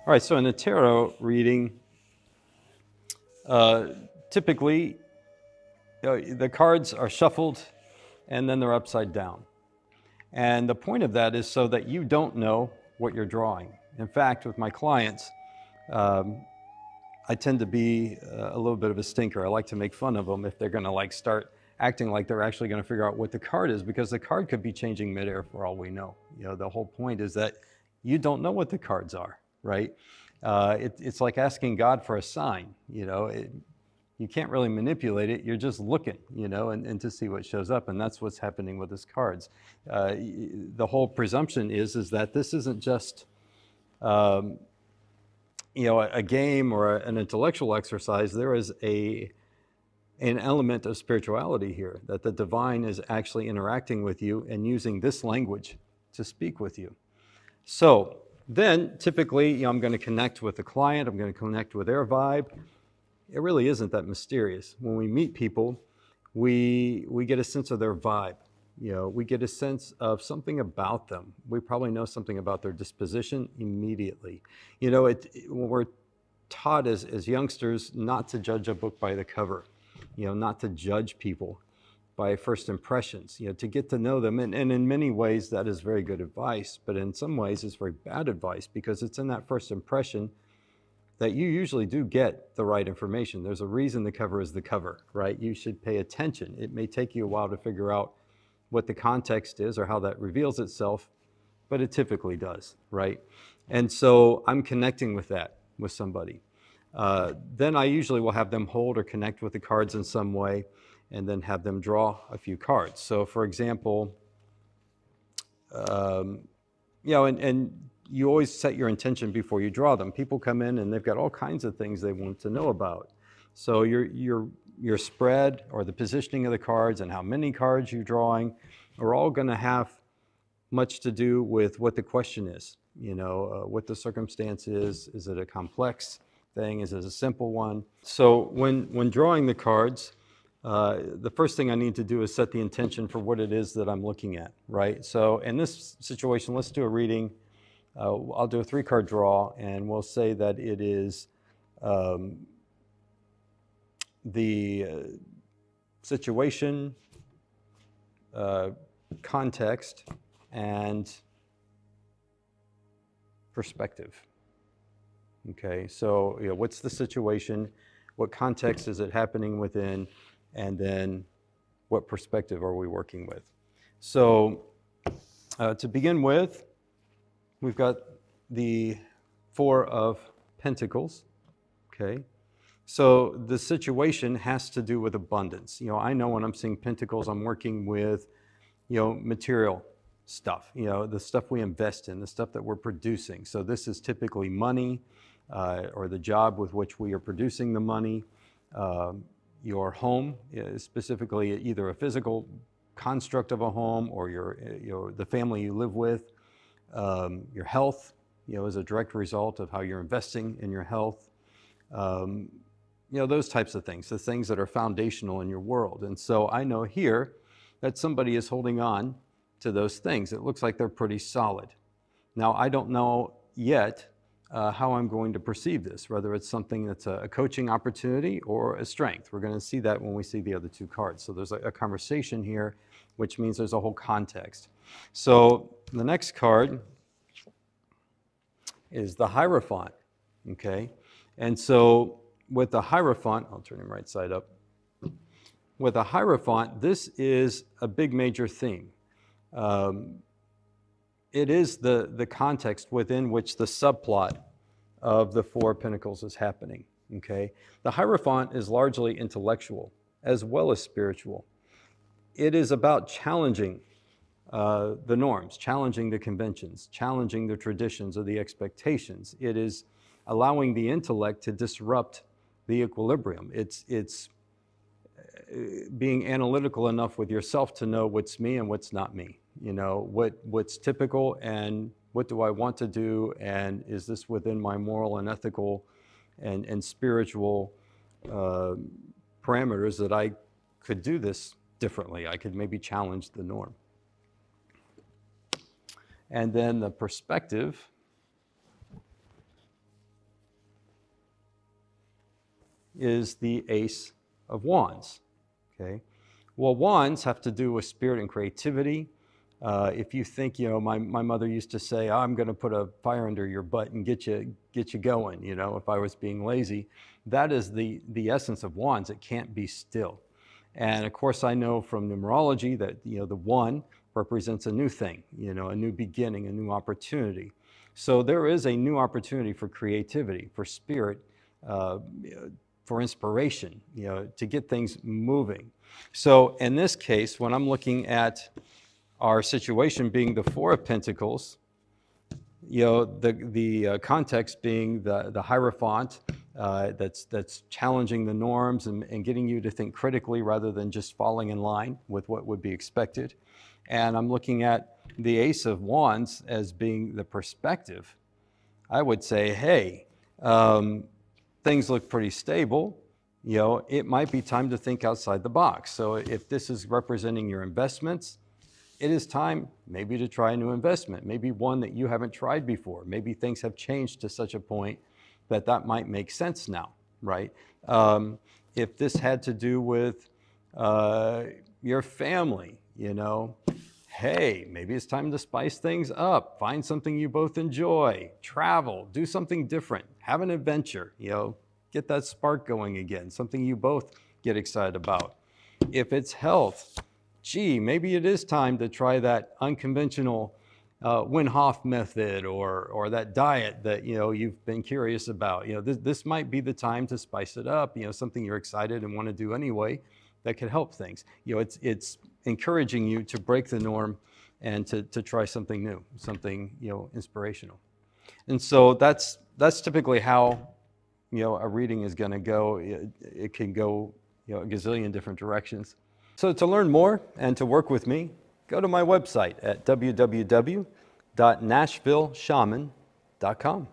All right, so in the tarot reading, typically the cards are shuffled and then they're upside down. And the point of that is so that you don't know what you're drawing. In fact, with my clients, I tend to be a little bit of a stinker. I like to make fun of them if they're going to like start acting like they're actually going to figure out what the card is, because the card could be changing midair for all we know. You know, the whole point is that you don't know what the cards are, right? It's like asking God for a sign. You know, you can't really manipulate it. You're just looking, you know, and to see what shows up. And that's what's happening with his cards. The whole presumption is that this isn't just, you know, a game or an intellectual exercise. There is an element of spirituality here, that the divine is actually interacting with you and using this language to speak with you. So then typically, you know, I'm going to connect with the client. I'm going to connect with their vibe. It really isn't that mysterious. When we meet people, we get a sense of their vibe. You know, we get a sense of something about them. We probably know something about their disposition immediately. You know, when we're taught as youngsters not to judge a book by the cover, you know, not to judge people by first impressions, you know, to get to know them. And in many ways, that is very good advice. But in some ways, it's very bad advice, because it's in that first impression that you usually do get the right information. There's a reason the cover is the cover, right? You should pay attention. It may take you a while to figure out what the context is or how that reveals itself, but it typically does, right? And so I'm connecting with that with somebody. Then I usually will have them hold or connect with the cards in some way, and then have them draw a few cards. So for example, you know, and you always set your intention before you draw them. People come in and they've got all kinds of things they want to know about. So your spread or the positioning of the cards and how many cards you're drawing are all going to have much to do with what the question is. You know, what the circumstance is. Is it a complex thing? Is it a simple one? So when drawing the cards, the first thing I need to do is set the intention for what it is that I'm looking at, right? So in this situation, let's do a reading. I'll do a 3-card draw, and we'll say that it is the situation, context, and perspective. Okay, so you know, what's the situation? What context is it happening within? And then what perspective are we working with? So to begin with, we've got the 4 of Pentacles, okay? So the situation has to do with abundance. You know, I know when I'm seeing Pentacles, I'm working with, you know, material stuff, you know, the stuff we invest in, the stuff that we're producing. So this is typically money, or the job with which we are producing the money. Your home, specifically either a physical construct of a home or the family you live with. Your health, you know, is a direct result of how you're investing in your health. You know, those types of things, the things that are foundational in your world. And so I know here that somebody is holding on to those things. It looks like they're pretty solid. Now, I don't know yet how I'm going to perceive this, whether it's something that's a coaching opportunity or a strength. We're going to see that when we see the other 2 cards. So there's a conversation here, which means there's a whole context. So the next card is the Hierophant, okay? And so with the Hierophant, I'll turn him right side up. With the Hierophant, this is a big major theme. It is the context within which the subplot of the 4 of Pentacles is happening, okay? The Hierophant is largely intellectual as well as spiritual. It is about challenging the norms, challenging the conventions, challenging the traditions or the expectations. It is allowing the intellect to disrupt the equilibrium. It's being analytical enough with yourself to know what's me and what's not me. You know, what's typical and what do I want to do, and is this within my moral and ethical and spiritual parameters that I could do this differently. I could maybe challenge the norm. And then the perspective is the Ace of Wands, okay? Well, wands have to do with spirit and creativity. If you think, my mother used to say, I'm going to put a fire under your butt and get you going, if I was being lazy. That is the essence of wands. It can't be still. And of course, I know from numerology that, the one represents a new thing, a new beginning, a new opportunity. So there is a new opportunity for creativity, for spirit, for inspiration, to get things moving. So in this case, when I'm looking at our situation being the Four of Pentacles, the context being the Hierophant, that's challenging the norms and getting you to think critically rather than just falling in line with what would be expected. And I'm looking at the Ace of Wands as being the perspective. I would say, hey, things look pretty stable. It might be time to think outside the box. So if this is representing your investments, it is time maybe to try a new investment, maybe one that you haven't tried before. Maybe things have changed to such a point that might make sense now, right? If this had to do with your family, hey, maybe it's time to spice things up, find something you both enjoy, travel, do something different, have an adventure, get that spark going again, something you both get excited about. If it's health, gee, maybe it is time to try that unconventional Wim Hof method or that diet that you've been curious about. This might be the time to spice it up. Something you're excited and want to do anyway that could help things. It's encouraging you to break the norm and to try something new, something inspirational. And so that's typically how a reading is going to go. It can go a gazillion different directions. So to learn more and to work with me, go to my website at www.nashvilleshaman.com.